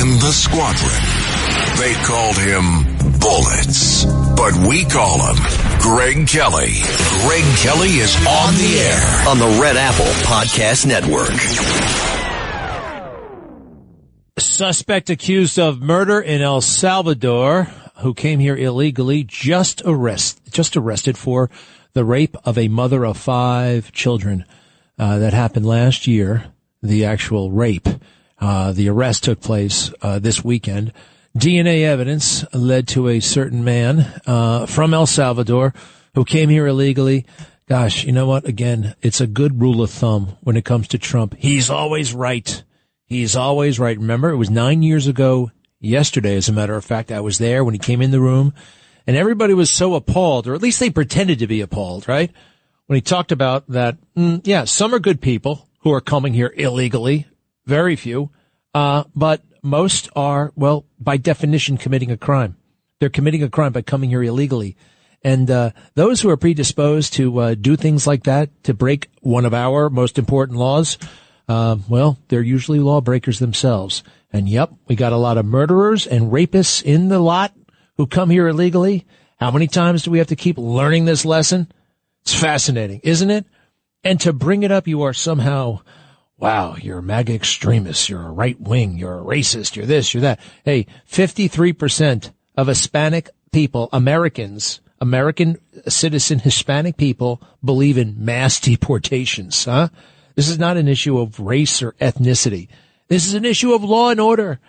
in the squadron. They called him Bullets, but we call him Greg Kelly. Greg Kelly is on the air on the Red Apple Podcast Network. Suspect accused of murder in El Salvador, who came here illegally, just arrested for the rape of a mother of 5 children. That happened last year. The actual rape. The arrest took place this weekend. DNA evidence led to a certain man from El Salvador who came here illegally. Gosh, you know what? Again, it's a good rule of thumb when it comes to Trump. He's always right. He's always right. Remember, it was 9 years ago yesterday, as a matter of fact. I was there when he came in the room, and everybody was so appalled, or at least they pretended to be appalled, right? When he talked about that, some are good people who are coming here illegally, very few, but most are, well, by definition, committing a crime. They're committing a crime by coming here illegally. And those who are predisposed to do things like that, to break one of our most important laws, they're usually lawbreakers themselves. And yep, we got a lot of murderers and rapists in the lot who come here illegally. How many times do we have to keep learning this lesson? It's fascinating, isn't it? And to bring it up, you are somehow, wow, you're a MAGA extremist, you're a right wing, you're a racist, you're this, you're that. Hey, 53% of Hispanic people, American citizen Hispanic people believe in mass deportations, huh? This is not an issue of race or ethnicity. This is an issue of law and order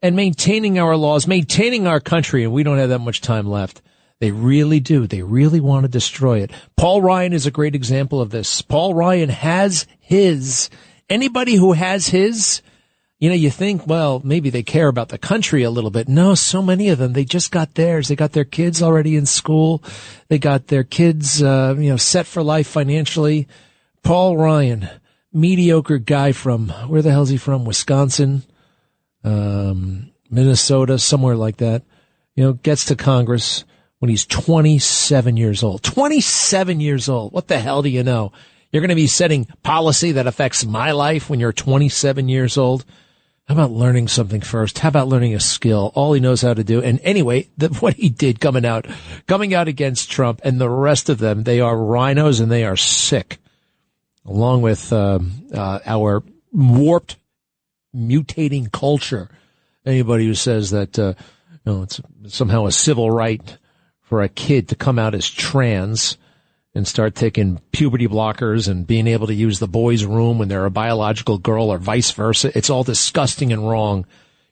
and maintaining our laws, maintaining our country, and we don't have that much time left. They really do. They really want to destroy it. Paul Ryan is a great example of this. Paul Ryan has his. Anybody who has his, you think, well, maybe they care about the country a little bit. No, so many of them, they just got theirs. They got their kids already in school. They got their kids, set for life financially. Paul Ryan, mediocre guy from, where the hell's he from? Wisconsin, Minnesota, somewhere like that. Gets to Congress when he's 27 years old. 27 years old. What the hell do you know? You're going to be setting policy that affects my life when you're 27 years old. How about learning something first? How about learning a skill? All he knows how to do. And anyway, what he did coming out against Trump and the rest of them, they are rhinos and they are sick. Along with our warped, mutating culture. Anybody who says that it's somehow a civil right for a kid to come out as trans and start taking puberty blockers and being able to use the boys' room when they're a biological girl or vice versa, it's all disgusting and wrong.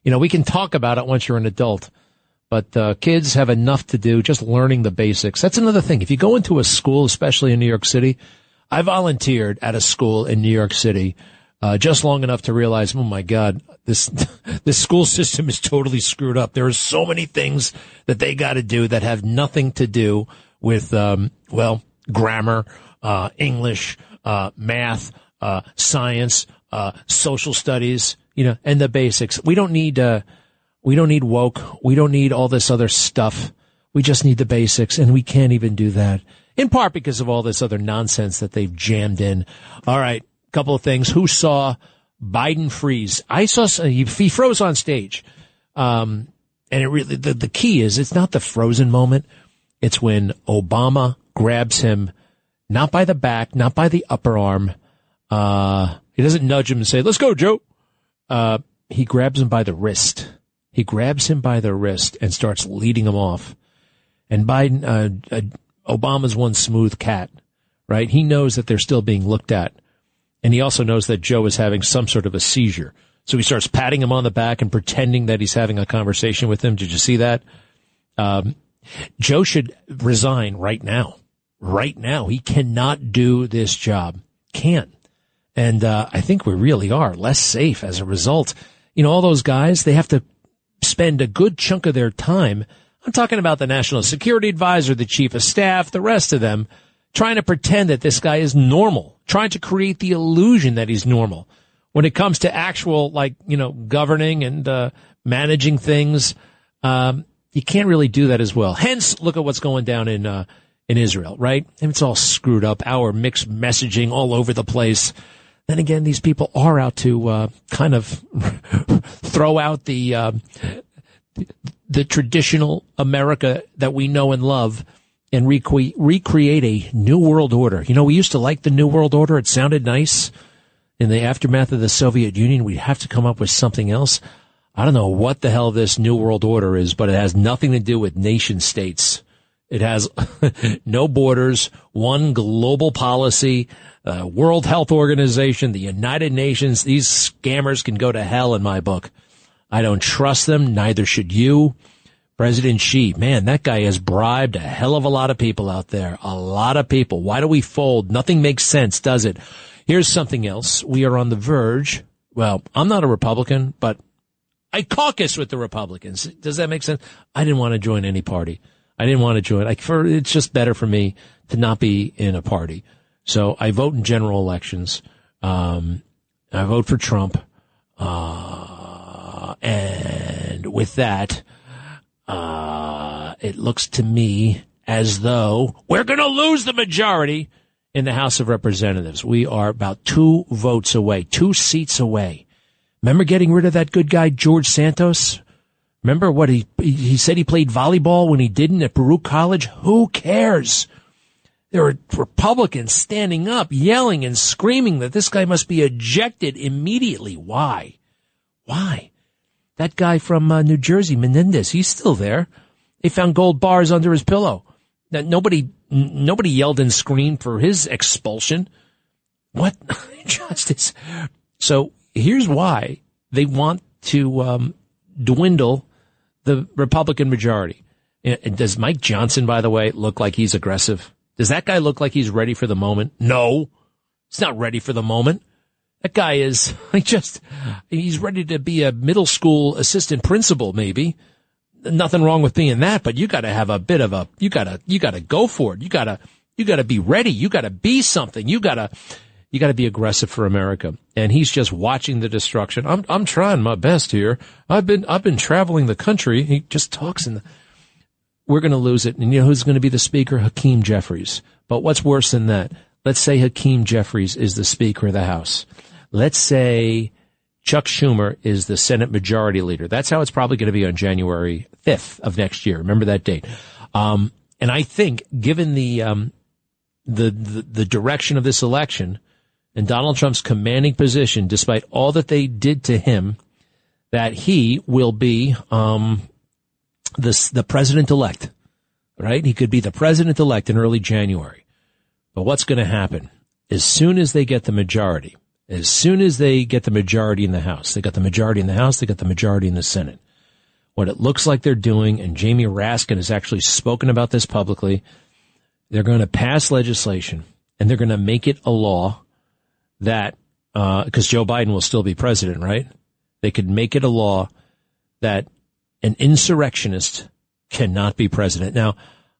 We can talk about it once you're an adult, but kids have enough to do just learning the basics. That's another thing. If you go into a school, especially in New York City, I volunteered at a school in New York City just long enough to realize, oh my God, this school system is totally screwed up. There are so many things that they got to do that have nothing to do with grammar, English, math, science, social studies, and the basics. We don't need woke. We don't need all this other stuff. We just need the basics, and we can't even do that. In part because of all this other nonsense that they've jammed in. All right, couple of things. Who saw Biden freeze? I saw he froze on stage. And it really, the key is it's not the frozen moment. It's when Obama grabs him, not by the back, not by the upper arm. He doesn't nudge him and say, let's go, Joe. He grabs him by the wrist. He grabs him by the wrist and starts leading him off. And Biden, Obama's one smooth cat, right? He knows that they're still being looked at. And he also knows that Joe is having some sort of a seizure. So he starts patting him on the back and pretending that he's having a conversation with him. Did you see that? Joe should resign right now. Right now. He cannot do this job. Can't. And I think we really are less safe as a result. All those guys, they have to spend a good chunk of their time. I'm talking about the National Security Advisor, the Chief of Staff, the rest of them, trying to pretend that this guy is normal, trying to create the illusion that he's normal. When it comes to actual, governing and managing things, you can't really do that as well. Hence, look at what's going down in Israel, right? And it's all screwed up. Our mixed messaging all over the place. Then again, these people are out to kind of throw out the traditional America that we know and love and recreate a new world order. You know, we used to like the new world order. It sounded nice. In the aftermath of the Soviet Union, we'd have to come up with something else. I don't know what the hell this new world order is, but it has nothing to do with nation states. It has no borders, one global policy, World Health Organization, the United Nations. These scammers can go to hell in my book. I don't trust them. Neither should you. President Xi, man, that guy has bribed a hell of a lot of people out there. A lot of people. Why do we fold? Nothing makes sense, does it? Here's something else. We are on the verge. Well, I'm not a Republican, but I caucus with the Republicans. Does that make sense? I didn't want to join any party. I didn't want to join. It's just better for me to not be in a party. So I vote in general elections. I vote for Trump. And with that, it looks to me as though we're going to lose the majority in the House of Representatives. We are about 2 votes away, 2 seats away. Remember getting rid of that good guy, George Santos? Remember what he said he played volleyball when he didn't at Baruch College? Who cares? There were Republicans standing up, yelling and screaming that this guy must be ejected immediately. Why? Why? That guy from New Jersey, Menendez, he's still there. They found gold bars under his pillow. Now, nobody yelled and screamed for his expulsion. What? Justice. So here's why they want to dwindle the Republican majority. And does Mike Johnson, by the way, look like he's aggressive? Does that guy look like he's ready for the moment? No, he's not ready for the moment. That guy is he's ready to be a middle school assistant principal, maybe. Nothing wrong with being that, but you got to have a bit of you got to go for it. You got to be ready. You got to be something. You got to be aggressive for America. And he's just watching the destruction. I'm trying my best here. I've been traveling the country. He just talks we're going to lose it. And you know who's going to be the speaker? Hakeem Jeffries. But what's worse than that? Let's say Hakeem Jeffries is the Speaker of the House. Let's say Chuck Schumer is the Senate Majority Leader. That's how it's probably going to be on January 5th of next year. Remember that date. And I think, given the direction of this election and Donald Trump's commanding position, despite all that they did to him, that he will be the president-elect. Right? He could be the president-elect in early January. But what's going to happen? As soon as they get the majority, as soon as they get the majority in the House, they got the majority in the House, they got the majority in the Senate. What it looks like they're doing, and Jamie Raskin has actually spoken about this publicly, they're going to pass legislation, and they're going to make it a law that, because Joe Biden will still be president, right? They could make it a law that an insurrectionist cannot be president. Now,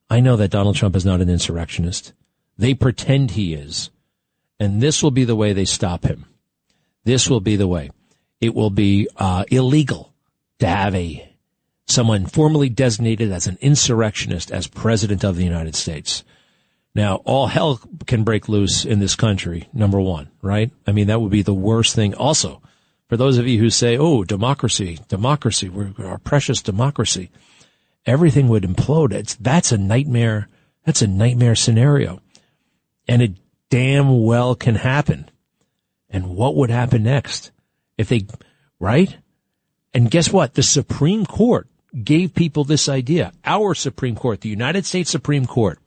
I know that Donald Trump is not an insurrectionist. They pretend he is. And this will be the way they stop him. This will be the way. It will be illegal to have someone formally designated as an insurrectionist as president of the United States. Now, all hell can break loose in this country, number one, right? I mean, that would be the worst thing. Also, for those of you who say, oh, democracy, we're our precious democracy, everything would implode. That's a nightmare. That's a nightmare scenario. And it damn well can happen. And what would happen next? Right? And guess what? The Supreme Court gave people this idea. Our Supreme Court, the United States Supreme Court.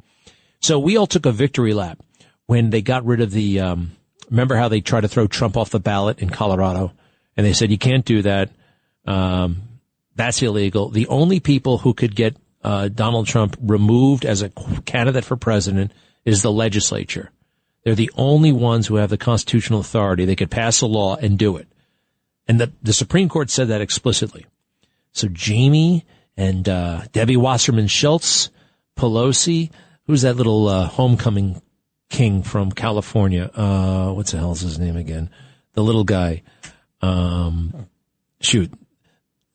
So we all took a victory lap when they got rid of remember how they tried to throw Trump off the ballot in Colorado? And they said, you can't do that. That's illegal. The only people who could get Donald Trump removed as a candidate for president is the legislature. They're the only ones who have the constitutional authority. They could pass a law and do it. And the Supreme Court said that explicitly. So Jamie and Debbie Wasserman Schultz, Pelosi, who's that little homecoming king from California? What the hell is his name again? The little guy. The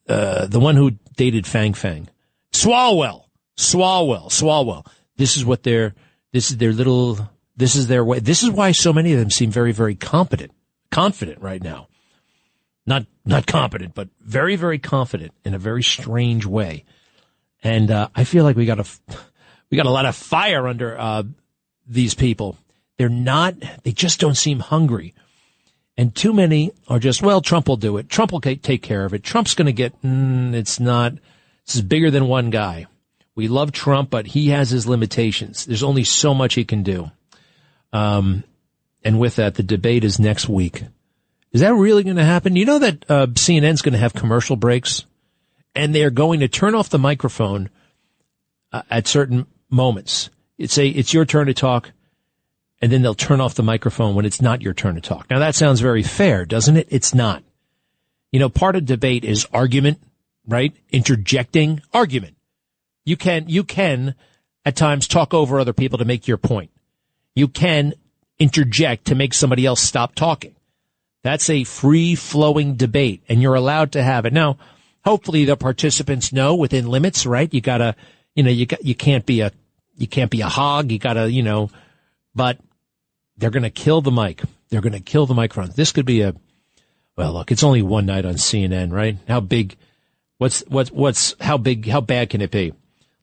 one who dated Fang Fang. Swalwell. This is their way. This is why so many of them seem very, very confident right now. not competent, but very, very confident in a very strange way. And I feel like we got a lot of fire under these people. They just don't seem hungry. And too many are just, well, Trump will do it. Trump will take care of it. Trump's going to get, this is bigger than one guy. We love Trump, but he has his limitations. There's only so much he can do. And with that, the debate is next week. Is that really going to happen? You know that CNN's going to have commercial breaks, and they're going to turn off the microphone at certain moments. It's your turn to talk, and then they'll turn off the microphone when it's not your turn to talk. Now, that sounds very fair, doesn't it? It's not. You know, part of debate is argument, right? Interjecting argument. You can at times talk over other people to make your point. You can interject to make somebody else stop talking. That's a free-flowing debate, and you're allowed to have it. Now, hopefully the participants know within limits, right? You can't be a hog. You gotta, but they're going to kill the mic. They're going to kill the microphone. This could be well, look, it's only one night on CNN, right? How big, how bad can it be?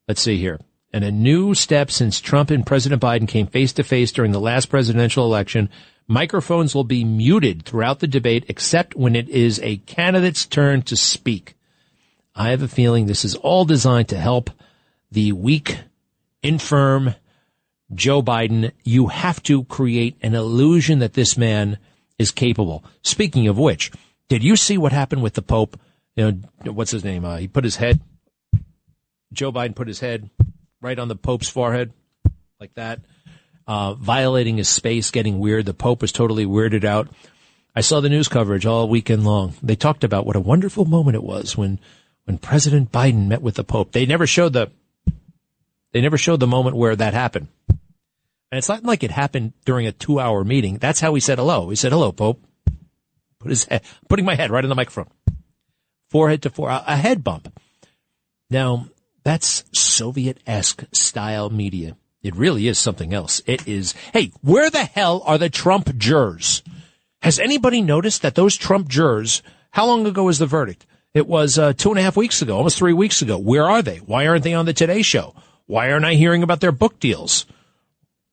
Let's see here. And a new step since Trump and President Biden came face to face during the last presidential election, microphones will be muted throughout the debate except when it is a candidate's turn to speak. I have a feeling this is all designed to help the weak, infirm Joe Biden. You have to create an illusion that this man is capable. Speaking of which, did you see what happened with the Pope? What's his name? Joe Biden put his head right on the Pope's forehead like that, violating his space, getting weird. The Pope was totally weirded out. I saw the news coverage all weekend long. They talked about what a wonderful moment it was when President Biden met with the Pope. They never showed the moment where that happened. And it's not like it happened during a 2-hour meeting. That's how he said hello. He said, "Hello, Pope." Putting my head right on the microphone. Forehead to forehead, a head bump. Now, that's Soviet-esque style media. It really is something else. It is, hey, where the hell are the Trump jurors? Has anybody noticed that those Trump jurors, how long ago was the verdict? It was 2.5 weeks ago, almost 3 weeks ago. Where are they? Why aren't they on the Today Show? Why aren't I hearing about their book deals?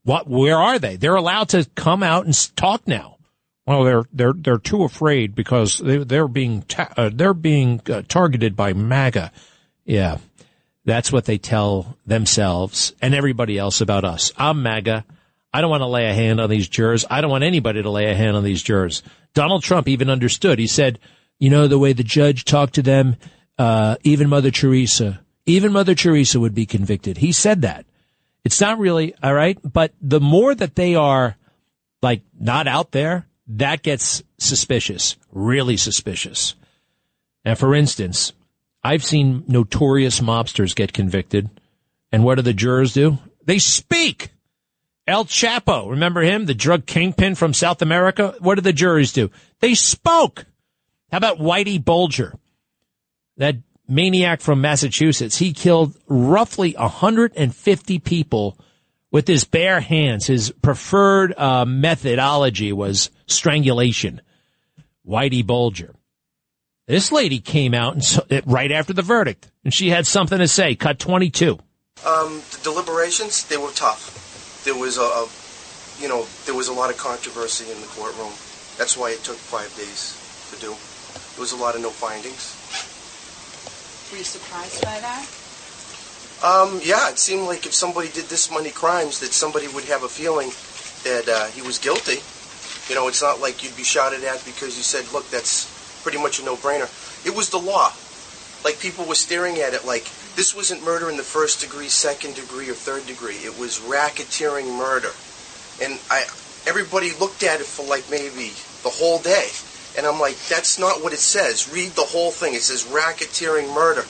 Where are they? They're allowed to come out and talk now. Well, they're too afraid because they're being targeted by MAGA. Yeah. That's what they tell themselves and everybody else about us. I'm MAGA. I don't want to lay a hand on these jurors. I don't want anybody to lay a hand on these jurors. Donald Trump even understood. He said, the way the judge talked to them, even Mother Teresa would be convicted. He said that. It's not really, all right, but the more that they are, not out there, that gets suspicious, really suspicious. And for instance, I've seen notorious mobsters get convicted. And what do the jurors do? They speak. El Chapo, remember him? The drug kingpin from South America? What did the juries do? They spoke. How about Whitey Bulger? That maniac from Massachusetts. He killed roughly 150 people with his bare hands. His preferred methodology was strangulation. Whitey Bulger. This lady came out right after the verdict, and she had something to say. Cut 22. The deliberations, they were tough. There was there was a lot of controversy in the courtroom. That's why it took 5 days to do. There was a lot of no findings. Were you surprised by that? Yeah, it seemed like if somebody did this many crimes, that somebody would have a feeling that he was guilty. It's not like you'd be shouted at because you said, look, that's pretty much a no-brainer. It was the law. Like, people were staring at it like this wasn't murder in the first degree, second degree, or third degree. It was racketeering murder. And everybody looked at it for maybe the whole day. And I'm like, that's not what it says. Read the whole thing. It says racketeering murder.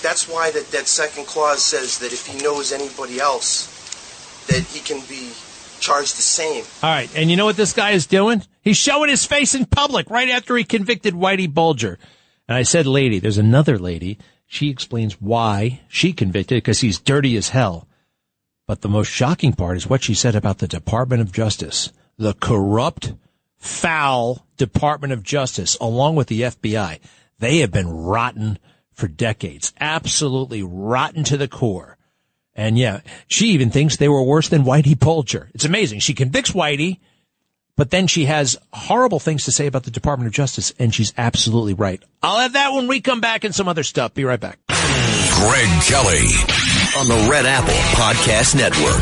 That's why that second clause says that if he knows anybody else, that he can be charged the same. All right, and you know what this guy is doing? He's showing his face in public right after he convicted Whitey Bulger. And I said, lady, there's another lady. She explains why she convicted, because he's dirty as hell. But the most shocking part is what she said about the Department of Justice. The corrupt, foul Department of Justice, along with the FBI. They have been rotten for decades. Absolutely rotten to the core. And yeah, she even thinks they were worse than Whitey Bulger. It's amazing. She convicts Whitey, but then she has horrible things to say about the Department of Justice, and she's absolutely right. I'll have that when we come back and some other stuff. Be right back. Greg Kelly on the Red Apple Podcast Network.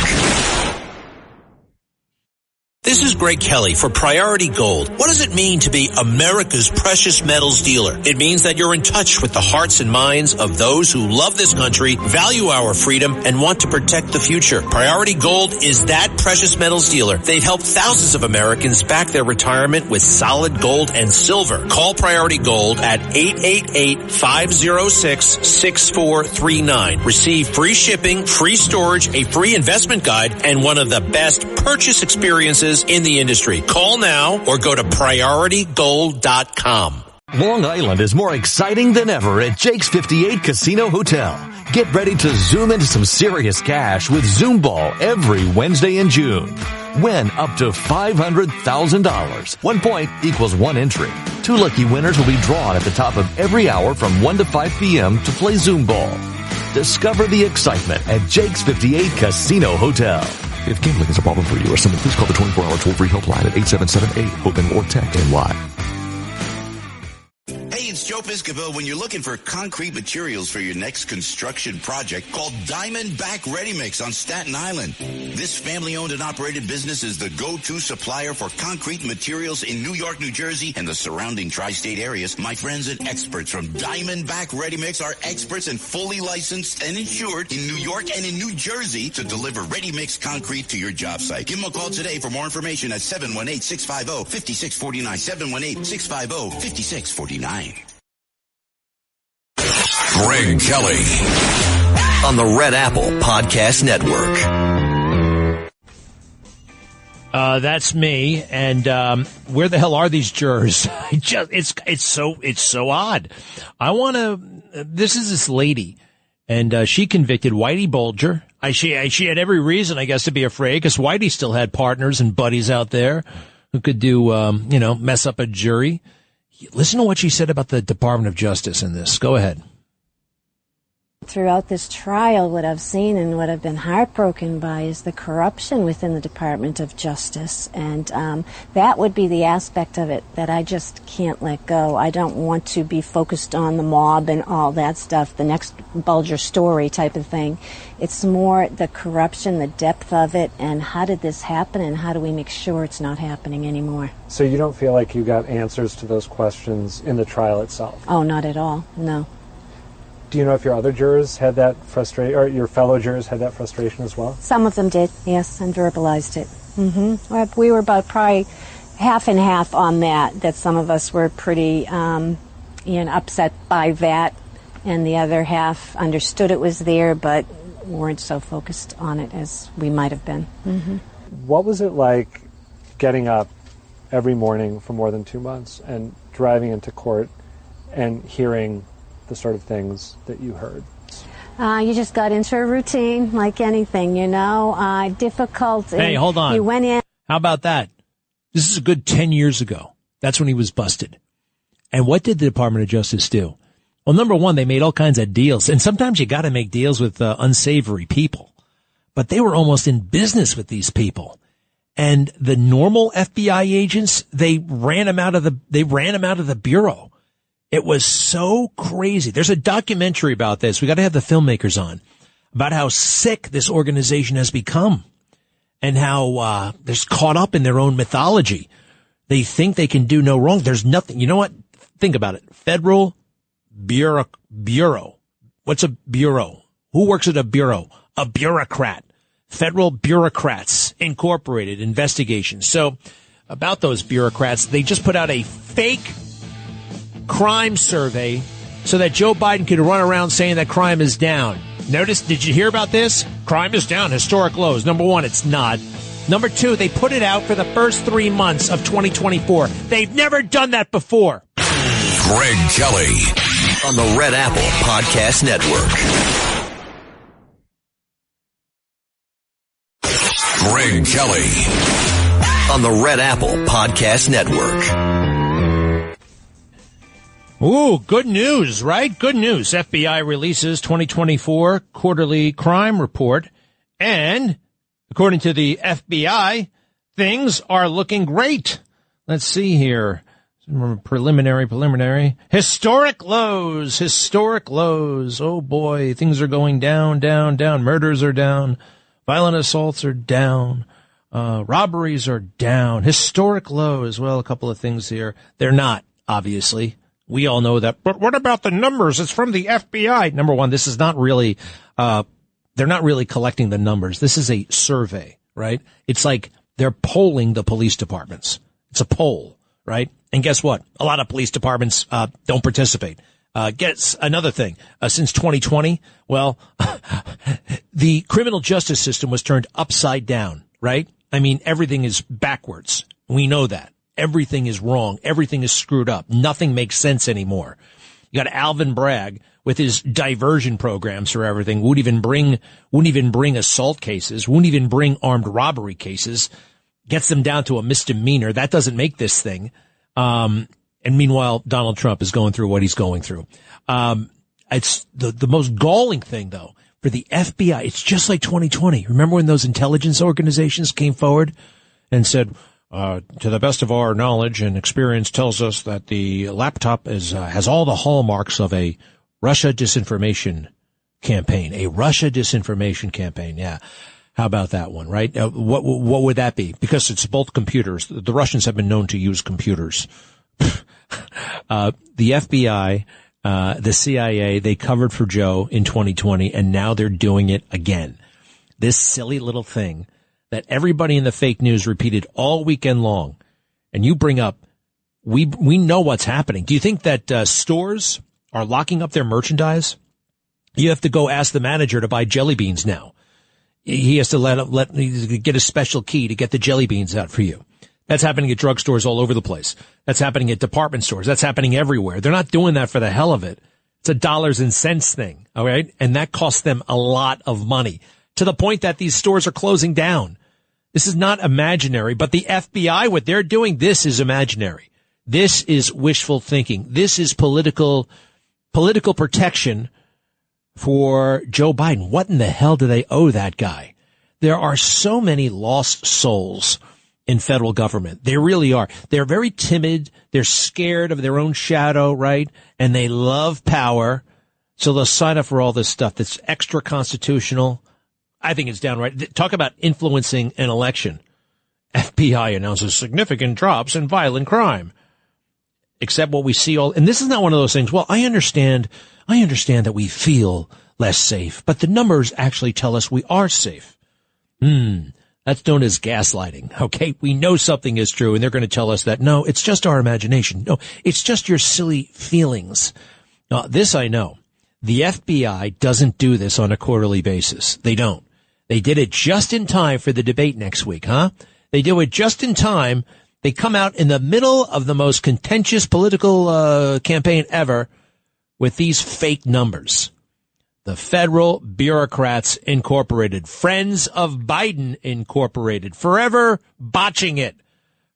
This is Greg Kelly for Priority Gold. What does it mean to be America's precious metals dealer? It means that you're in touch with the hearts and minds of those who love this country, value our freedom, and want to protect the future. Priority Gold is that precious metals dealer. They've helped thousands of Americans back their retirement with solid gold and silver. Call Priority Gold at 888-506-6439. Receive free shipping, free storage, a free investment guide, and one of the best purchase experiences in the industry. Call now or go to PriorityGold.com. Long Island is more exciting than ever at Jake's 58 Casino Hotel. Get ready to zoom into some serious cash with Zoom Ball every Wednesday in June. Win up to $500,000. 1 point equals 1 entry. 2 lucky winners will be drawn at the top of every hour from 1 to 5 p.m. to play Zoom Ball. Discover the excitement at Jake's 58 Casino Hotel. If gambling is a problem for you or someone, please call the 24-hour toll-free helpline at 877-8-HOPE or text NY. Hey, it's Joe Piscopo. When you're looking for concrete materials for your next construction project, call Diamondback Ready Mix on Staten Island. This family-owned and operated business is the go-to supplier for concrete materials in New York, New Jersey, and the surrounding tri-state areas. My friends and experts from Diamondback Ready Mix are experts and fully licensed and insured in New York and in New Jersey to deliver ready-mix concrete to your job site. Give them a call today for more information at 718-650-5649, 718-650-5649. Greg Kelly on the Red Apple Podcast Network. That's me. And where the hell are these jurors? It's so odd. This is this lady, and she convicted Whitey Bulger. She had every reason, I guess, to be afraid, because Whitey still had partners and buddies out there who could do, mess up a jury. Listen to what she said about the Department of Justice in this. Go ahead. Throughout this trial, what I've seen and what I've been heartbroken by is the corruption within the Department of Justice. And that would be the aspect of it that I just can't let go. I don't want to be focused on the mob and all that stuff, the next Bulger story type of thing. It's more the corruption, the depth of it, and how did this happen, and how do we make sure it's not happening anymore. So you don't feel like you got answers to those questions in the trial itself? Oh, not at all, no. Do you know if your other jurors had that frustration, or your fellow jurors had that frustration as well? Some of them did, yes, and verbalized it. Mm-hmm. We were about probably half and half on that some of us were pretty upset by that, and the other half understood it was there, but weren't so focused on it as we might have been. Mm-hmm. What was it like getting up every morning for more than 2 months and driving into court and hearing the sort of things that you heard? You just got into a routine like anything, difficult. Hey, hold on. You went in. How about that? This is a good 10 years ago. That's when he was busted. And what did the Department of Justice do? Well, number one, they made all kinds of deals. And sometimes you got to make deals with unsavory people. But they were almost in business with these people. And the normal FBI agents, they ran them out of the bureau. It was so crazy. There's a documentary about this. We got to have the filmmakers on about how sick this organization has become and how they're caught up in their own mythology. They think they can do no wrong. There's nothing. You know what? Think about it. Federal Bureau. What's a bureau? Who works at a bureau? A bureaucrat. Federal Bureaucrats Incorporated investigation. So about those bureaucrats, they just put out a fake crime survey so that Joe Biden could run around saying that crime is down. Did you hear about this? Crime is down, historic lows. Number one, it's not. Number two, they put it out for the first 3 months of 2024. They've never done that before. Greg Kelly on the Red Apple Podcast Network. Greg Kelly on the Red Apple Podcast Network. Ooh, good news, right? Good news. FBI releases 2024 quarterly crime report. And according to the FBI, things are looking great. Let's see here. Preliminary. Historic lows. Oh boy, things are going down. Murders are down. Violent assaults are down. Robberies are down. Historic lows. Well, a couple of things here. They're not, obviously. We all know that. But what about the numbers? It's from the FBI. Number one, this is not really, they're not really collecting the numbers. This is a survey, right? It's like they're polling the police departments. It's a poll, right? And guess what? A lot of police departments, don't participate. Guess another thing. Since 2020, well, the criminal justice system was turned upside down, right? I mean, everything is backwards. We know that. Everything is wrong. Everything is screwed up. Nothing makes sense anymore. You got Alvin Bragg with his diversion programs for everything. Wouldn't even bring assault cases. Wouldn't even bring armed robbery cases. Gets them down to a misdemeanor. That doesn't make this thing. And meanwhile, Donald Trump is going through what he's going through. It's the most galling thing, though, for the FBI. It's just like 2020. Remember when those intelligence organizations came forward and said, to the best of our knowledge and experience tells us that the laptop has all the hallmarks of a Russia disinformation campaign. A Russia disinformation campaign. Yeah. How about that one, right? What would that be? Because it's both computers. The Russians have been known to use computers. The FBI, the CIA, they covered for Joe in 2020, and now they're doing it again. This silly little thing that everybody in the fake news repeated all weekend long. And you bring up, we know what's happening. Do you think that stores are locking up their merchandise? You have to go ask the manager to buy jelly beans now. He has to get a special key to get the jelly beans out for you. That's happening at drugstores all over the place. That's happening at department stores. That's happening everywhere. They're not doing that for the hell of it. It's a dollars and cents thing. All right. And that costs them a lot of money to the point that these stores are closing down. This is not imaginary, but the FBI, what they're doing, this is imaginary. This is wishful thinking. This is political protection for Joe Biden. What in the hell do they owe that guy? There are so many lost souls in federal government. They really are. They're very timid. They're scared of their own shadow, right? And they love power. So they'll sign up for all this stuff that's extra constitutional. I think it's downright. Talk about influencing an election. FBI announces significant drops in violent crime. Except what we see and this is not one of those things. Well, I understand that we feel less safe, but the numbers actually tell us we are safe. That's known as gaslighting. Okay. We know something is true and they're going to tell us that no, it's just our imagination. No, it's just your silly feelings. Now, this I know. The FBI doesn't do this on a quarterly basis. They don't. They did it just in time for the debate next week, huh? They do it just in time. They come out in the middle of the most contentious political campaign ever with these fake numbers. The Federal Bureaucrats Incorporated, Friends of Biden Incorporated, forever botching it,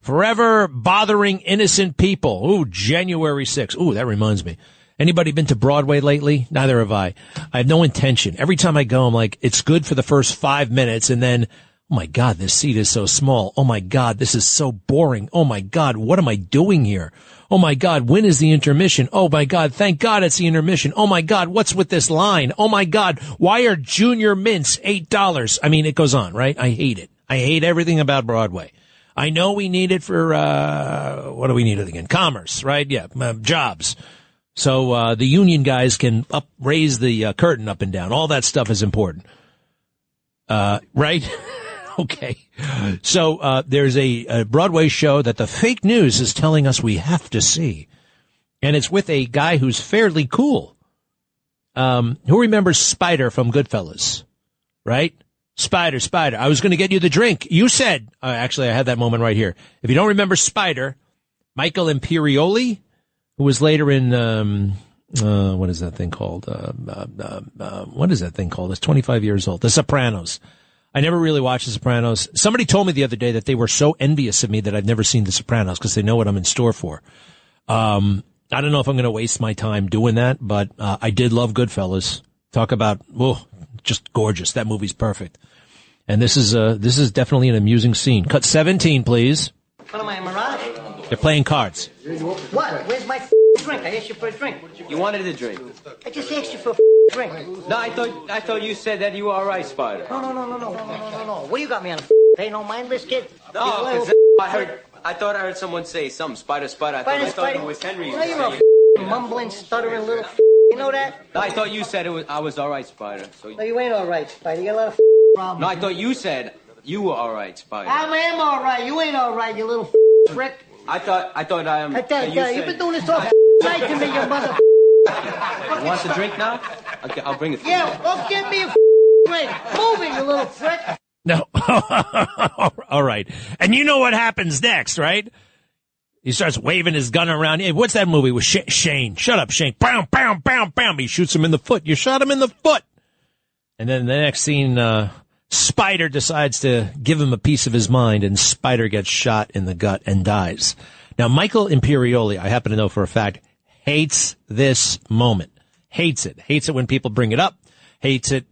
forever bothering innocent people. Ooh, January 6th. Ooh, that reminds me. Anybody been to Broadway lately? Neither have I. I have no intention. Every time I go, I'm like, it's good for the first 5 minutes. And then, oh my God, this seat is so small. Oh my God, this is so boring. Oh my God, what am I doing here? Oh my God, when is the intermission? Oh my God, thank God it's the intermission. Oh my God, what's with this line? Oh my God, why are junior mints $8? I mean, it goes on, right? I hate it. I hate everything about Broadway. I know we need it for, what do we need it again? Commerce, right? Yeah, jobs. So, the union guys can raise the curtain up and down. All that stuff is important. Right? Okay. So, there's a Broadway show that the fake news is telling us we have to see. And it's with a guy who's fairly cool. Who remembers Spider from Goodfellas? Right? Spider. I was going to get you the drink. You said, actually, I had that moment right here. If you don't remember Spider, Michael Imperioli, who was later in, what is that thing called? What is that thing called? It's 25 years old. The Sopranos. I never really watched The Sopranos. Somebody told me the other day that they were so envious of me that I've never seen The Sopranos because they know what I'm in store for. I don't know if I'm going to waste my time doing that, but I did love Goodfellas. Talk about, just gorgeous. That movie's perfect. And this is definitely an amusing scene. Cut 17, please. What am I, a mirage? They're playing cards. What? Where's my drink? I asked you for a drink. You wanted a drink. I just asked you for a drink. No, I thought you said that you were all right, Spider. No. What do you got me on? Ain't no mindless kid. No, because I thought I heard someone say something. Spider. I thought it was Henry. No, you're a mumbling, stuttering little. You know that? No, I thought you said I was all right, Spider. So no, you ain't all right, Spider. You got a lot of problems. No, I thought you said you were all right, Spider. I am all right. You ain't all right, you little prick. I thought I am. You've been doing this all night to me, you mother. You want the drink now? Okay, I'll bring it for you. Yeah, well, give me a drink. Move it, you little prick. No. All right. And you know what happens next, right? He starts waving his gun around. Hey, what's that movie with Shane? Shut up, Shane. Bam, bam, bam, bam. He shoots him in the foot. You shot him in the foot. And then the next scene, Spider decides to give him a piece of his mind, and Spider gets shot in the gut and dies. Now, Michael Imperioli, I happen to know for a fact, hates this moment. Hates it. Hates it when people bring it up. Hates it,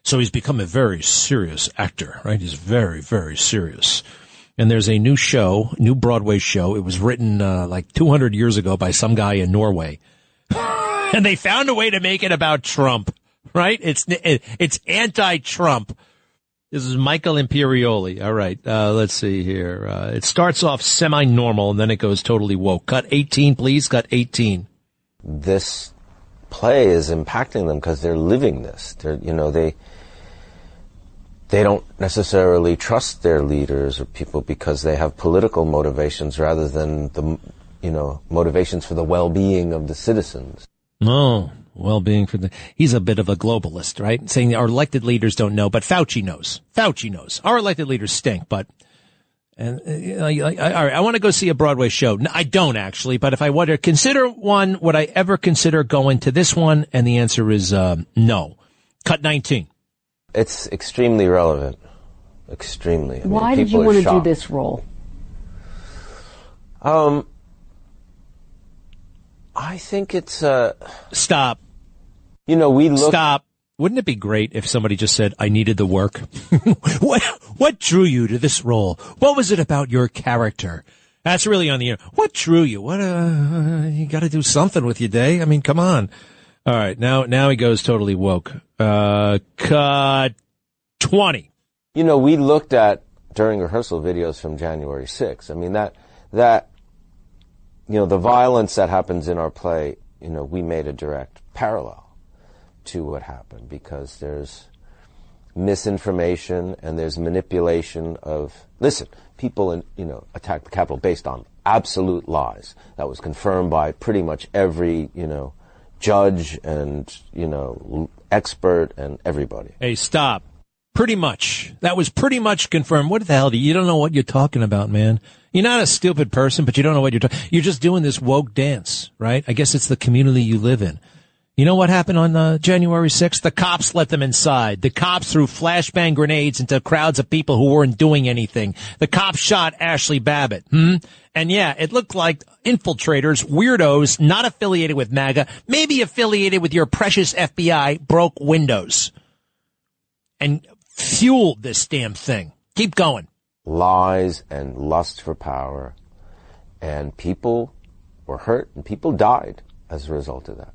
So he's become a very serious actor, right? He's very, very serious. And there's a new Broadway show. It was written, 200 years ago by some guy in Norway. And they found a way to make it about Trump, right? It's anti-Trump. This is Michael Imperioli. All right. Let's see here. It starts off semi-normal and then it goes totally woke. Cut 18, please. Cut 18. This play is impacting them because they're living this. They don't necessarily trust their leaders or people because they have political motivations rather than the, motivations for the well-being of the citizens. Oh, well-being he's a bit of a globalist, right? Saying our elected leaders don't know, but Fauci knows. Fauci knows. Our elected leaders stink, all right, I want to go see a Broadway show. No, I don't actually, but if I were to consider one, would I ever consider going to this one? And the answer is, no. Cut 19. It's extremely relevant. Extremely. Why did you want to do this role? I think it's Stop. Stop. Wouldn't it be great if somebody just said, I needed the work? What drew you to this role? What was it about your character? That's really on the air. What drew you? You gotta do something with your day. I mean, come on. All right. Now he goes totally woke. Cut 20. We looked at during rehearsal videos from January 6th. I mean, that the violence that happens in our play, we made a direct parallel to what happened because there's misinformation and there's manipulation of, people attacked the Capitol based on absolute lies. That was confirmed by pretty much every, judge and, expert and everybody. Hey, stop. Pretty much. That was pretty much confirmed. What the hell you don't know what you're talking about, man. You're not a stupid person, but you don't know what you're talking. You're just doing this woke dance, right? I guess it's the community you live in. You know what happened on January 6th? The cops let them inside. The cops threw flashbang grenades into crowds of people who weren't doing anything. The cops shot Ashley Babbitt. And yeah, it looked like infiltrators, weirdos, not affiliated with MAGA, maybe affiliated with your precious FBI, broke windows and fueled this damn thing. Keep going. Lies and lust for power. And people were hurt and people died as a result of that.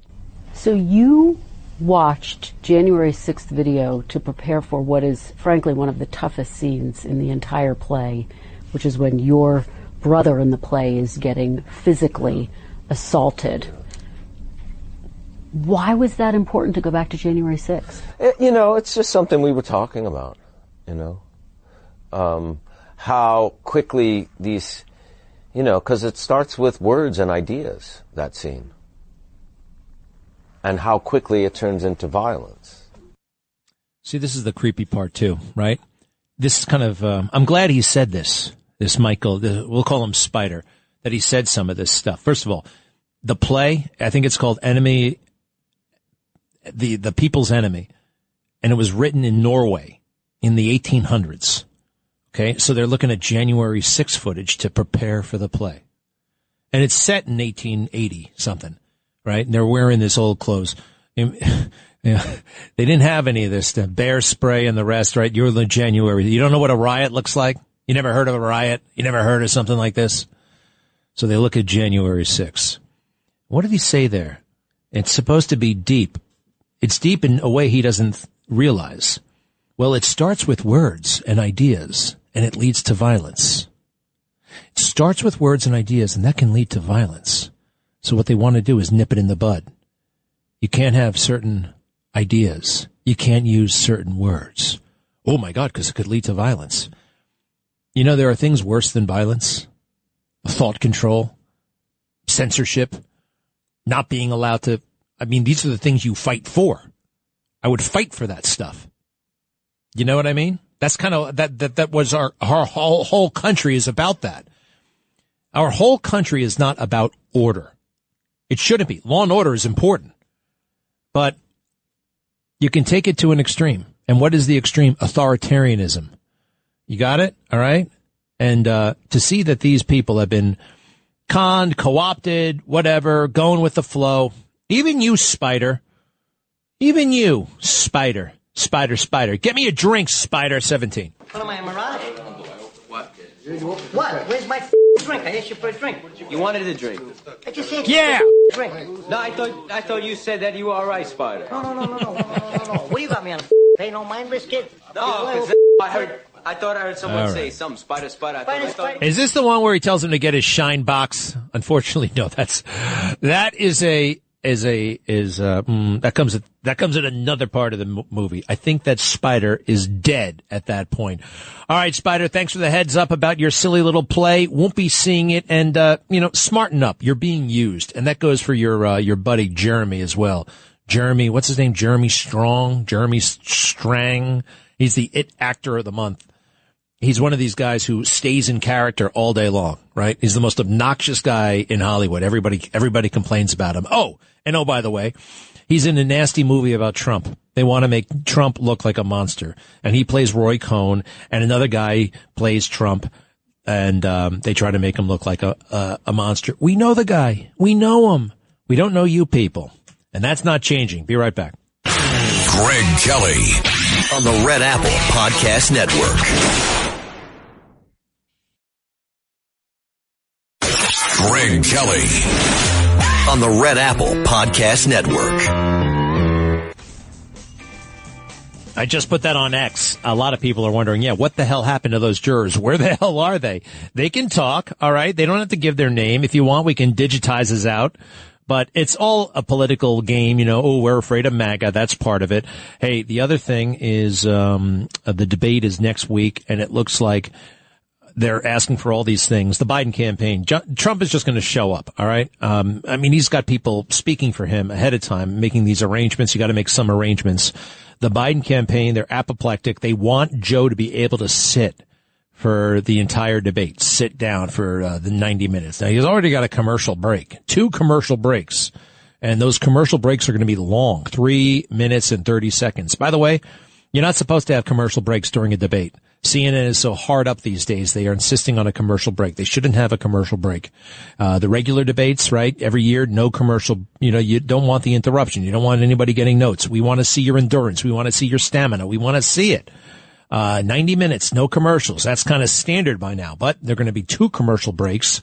So you watched January 6th video to prepare for what is, frankly, one of the toughest scenes in the entire play, which is when your brother in the play is getting physically assaulted. Why was that important to go back to January 6th? It's just something we were talking about, how quickly these, because it starts with words and ideas, that scene. And how quickly it turns into violence. See, this is the creepy part too, right? This is kind of, I'm glad he said this Michael, we'll call him Spider, that he said some of this stuff. First of all, the play, I think it's called Enemy, the People's Enemy, and it was written in Norway. in the 1800s. Okay, so they're looking at January 6 footage to prepare for the play. And it's set in 1880 something, right? And they're wearing this old clothes. They didn't have any of this, the bear spray and the rest, right? You're in January. You don't know what a riot looks like? You never heard of a riot? You never heard of something like this? So they look at January 6. What did he say there? It's supposed to be deep. It's deep in a way he doesn't realize. Well, it starts with words and ideas, and it leads to violence. It starts with words and ideas, and that can lead to violence. So what they want to do is nip it in the bud. You can't have certain ideas. You can't use certain words. Oh, my God, because it could lead to violence. You know, there are things worse than violence. Thought control, censorship, not being allowed to. I mean, these are the things you fight for. I would fight for that stuff. You know what I mean? That's kind of, that was our whole country is about that. Our whole country is not about order. It shouldn't be. Law and order is important. But you can take it to an extreme. And what is the extreme? Authoritarianism. You got it? All right? And to see that these people have been conned, co-opted, whatever, going with the flow. Even you, Spider. Even you, Spider. Spider. Get me a drink, Spider17. What am I, a mirage? What? Where's my drink? I asked you for a drink. You wanted a drink. I just asked you for a drink. No, I thought you said that you were all right, Spider. No. What do you got me on They no mindless kid? No, I thought I heard someone say something. Spider. I thought. Is this the one where he tells him to get his shine box? Unfortunately, no. That comes at another part of the movie. I think that Spider is dead at that point. All right, Spider, thanks for the heads up about your silly little play. Won't be seeing it, and smarten up. You're being used, and that goes for your buddy Jeremy as well. Jeremy, what's his name? Jeremy Strang. He's the it actor of the month. He's one of these guys who stays in character all day long, right? He's the most obnoxious guy in Hollywood. Everybody complains about him. Oh, by the way, he's in a nasty movie about Trump. They want to make Trump look like a monster. And he plays Roy Cohn, and another guy plays Trump, and they try to make him look like a monster. We know the guy. We know him. We don't know you people. And that's not changing. Be right back. Greg Kelly on the Red Apple Podcast Network. Greg Kelly on the Red Apple Podcast Network. I just put that on X. A lot of people are wondering, what the hell happened to those jurors? Where the hell are they? They can talk, all right? They don't have to give their name. If you want, we can digitize this out. But it's all a political game, we're afraid of MAGA. That's part of it. Hey, the other thing is the debate is next week, and it looks like they're asking for all these things. The Biden campaign, Trump is just going to show up, all right? He's got people speaking for him ahead of time, making these arrangements. You got to make some arrangements. The Biden campaign, they're apoplectic. They want Joe to be able to sit for the entire debate, sit down for the 90 minutes. Now, he's already got a commercial break, 2 commercial breaks, and those commercial breaks are going to be long, 3 minutes and 30 seconds. By the way, you're not supposed to have commercial breaks during a debate. CNN is so hard up these days, they are insisting on a commercial break. They shouldn't have a commercial break. The regular debates, right, every year, no commercial, you don't want the interruption. You don't want anybody getting notes. We want to see your endurance. We want to see your stamina. We want to see it. 90 minutes, no commercials. That's kind of standard by now, but there are going to be 2 commercial breaks.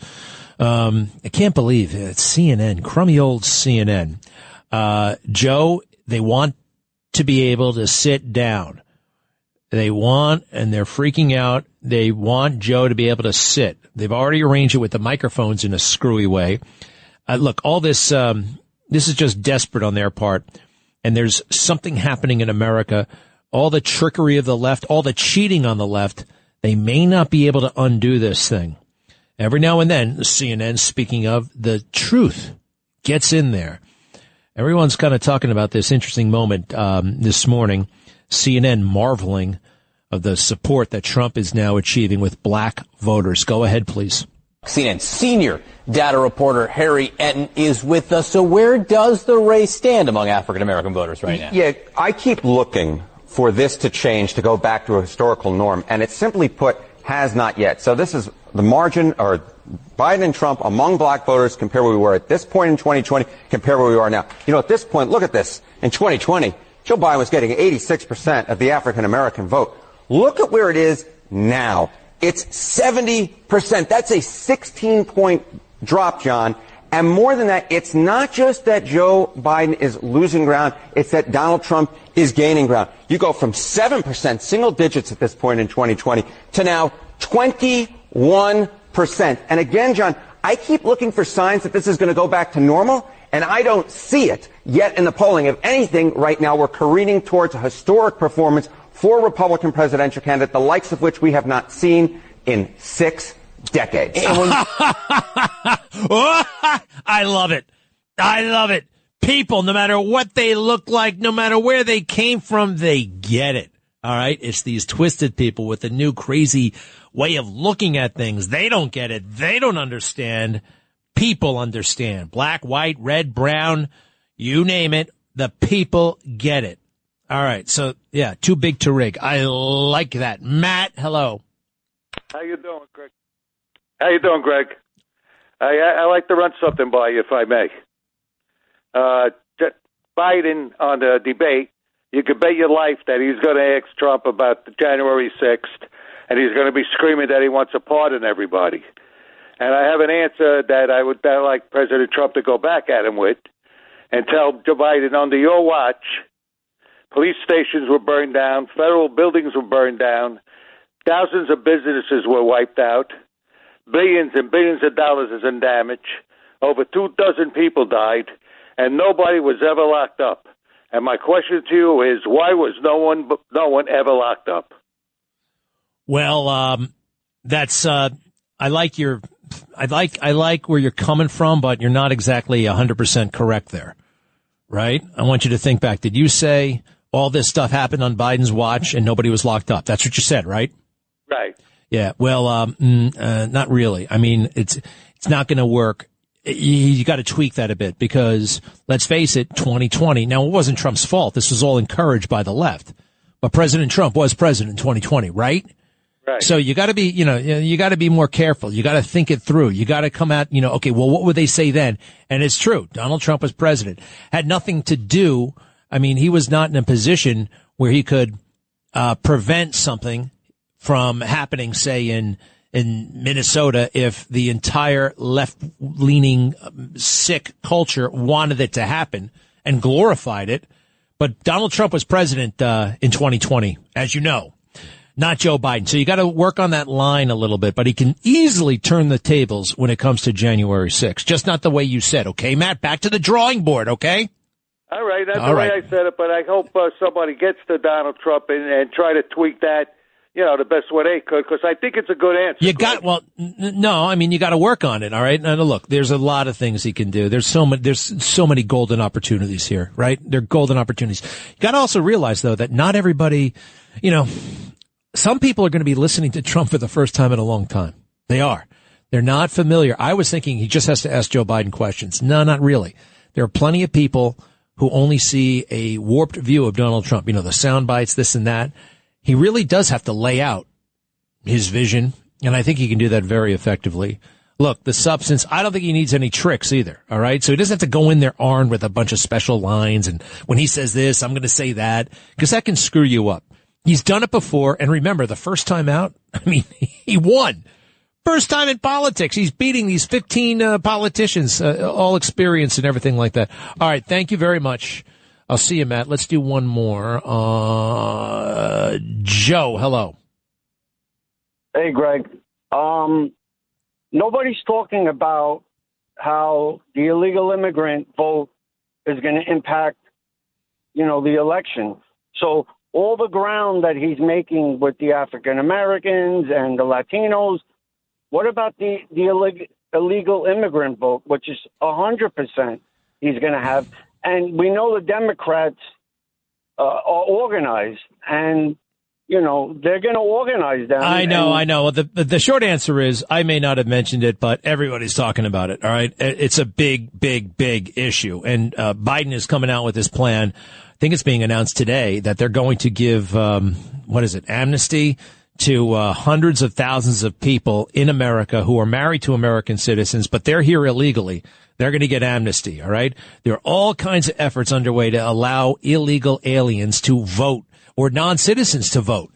I can't believe it's CNN, crummy old CNN. Joe, they want to be able to sit down. And they're freaking out. They want Joe to be able to sit. They've already arranged it with the microphones in a screwy way. Look, all this, this is just desperate on their part. And there's something happening in America. All the trickery of the left, all the cheating on the left, they may not be able to undo this thing. Every now and then, CNN, speaking of, the truth gets in there. Everyone's kind of talking about this interesting moment this morning. CNN marveling of the support that Trump is now achieving with black voters. Go ahead, please. CNN senior data reporter Harry Enton is with us. So where does the race stand among African-American voters right now? Yeah, I keep looking for this to change, to go back to a historical norm. And it simply put, has not yet. So this is the margin, or Biden and Trump among black voters, compare where we were at this point in 2020, compare where we are now. You know, at this point, look at this. In 2020, Joe Biden was getting 86% of the African American vote. Look at where it is now. It's 70%. That's a 16-point drop, John. And more than that, it's not just that Joe Biden is losing ground, it's that Donald Trump is gaining ground. You go from 7%, single digits at this point in 2020, to now 21%. And again, John, I keep looking for signs that this is going to go back to normal, and I don't see it yet in the polling. If anything, right now we're careening towards a historic performance for a Republican presidential candidate, the likes of which we have not seen in 6 decades. I love it. I love it. People, no matter what they look like, no matter where they came from, they get it. All right. It's these twisted people with a new crazy way of looking at things. They don't get it. They don't understand. People understand. Black, white, red, brown, you name it. The people get it. All right. So, yeah, too big to rig. I like that. Matt, hello. How you doing, Greg? How you doing, Greg? I like to run something by you, if I may. Biden on the debate, you could bet your life that he's going to ask Trump about the January 6th, and he's going to be screaming that he wants to pardon everybody. And I have an answer that I would like President Trump to go back at him with and tell Joe Biden, under your watch, police stations were burned down, federal buildings were burned down, thousands of businesses were wiped out, billions and billions of dollars is in damage, over 24 people died, and nobody was ever locked up. And my question to you is, why was no one ever locked up? Well, that's I like where you're coming from, but you're not exactly 100% correct there, right? I want you to think back. Did you say all this stuff happened on Biden's watch and nobody was locked up? That's what you said, right? Right. Yeah. Well, not really. I mean, it's not going to work. You got to tweak that a bit because let's face it, 2020. Now, it wasn't Trump's fault. This was all encouraged by the left, but President Trump was president in 2020, right? Right. So you got to be, you got to be more careful. You got to think it through. You got to come out, okay, well, what would they say then? And it's true. Donald Trump was president, had nothing to do. I mean, he was not in a position where he could, prevent something from happening, say in Minnesota, if the entire left-leaning sick culture wanted it to happen and glorified it. But Donald Trump was president in 2020, as you know, not Joe Biden. So you got to work on that line a little bit, but he can easily turn the tables when it comes to January 6th. Just not the way you said. Okay, Matt, back to the drawing board, okay? All right, that's the way I said it, but I hope somebody gets to Donald Trump and try to tweak that, the best way they could, because I think it's a good answer. You got, no, I mean, you got to work on it, all right? Now, look, there's a lot of things he can do. There's so many golden opportunities here, right? They're golden opportunities. You got to also realize, though, that not everybody, some people are going to be listening to Trump for the first time in a long time. They are. They're not familiar. I was thinking he just has to ask Joe Biden questions. No, not really. There are plenty of people who only see a warped view of Donald Trump. The sound bites, this and that. He really does have to lay out his vision, and I think he can do that very effectively. Look, the substance, I don't think he needs any tricks either, all right? So he doesn't have to go in there armed with a bunch of special lines, and when he says this, I'm going to say that, because that can screw you up. He's done it before, and remember, the first time out, I mean, he won. First time in politics. He's beating these 15 politicians, all experienced and everything like that. All right, thank you very much. I'll see you, Matt. Let's do one more. Joe, hello. Hey, Greg. Nobody's talking about how the illegal immigrant vote is going to impact, the election. So all the ground that he's making with the African Americans and the Latinos, what about the illegal immigrant vote, which is 100% he's going to have? And we know the Democrats are organized, and you know, they're going to organize them. I know. The short answer is I may not have mentioned it, but everybody's talking about it. All right. It's a big issue. And Biden is coming out with this plan. I think it's being announced today that they're going to give, amnesty to hundreds of thousands of people in America who are married to American citizens, but they're here illegally. They're going to get amnesty. All right. There are all kinds of efforts underway to allow illegal aliens to vote or non-citizens to vote.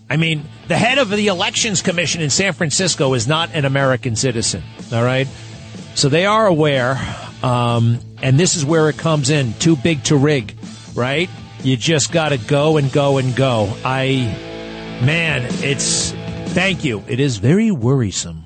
I mean, the head of the Elections Commission in San Francisco is not an American citizen. All right. So they are aware. And this is where it comes in. Too big to rig. Right. You just got to go and go and go. Thank you. It is very worrisome.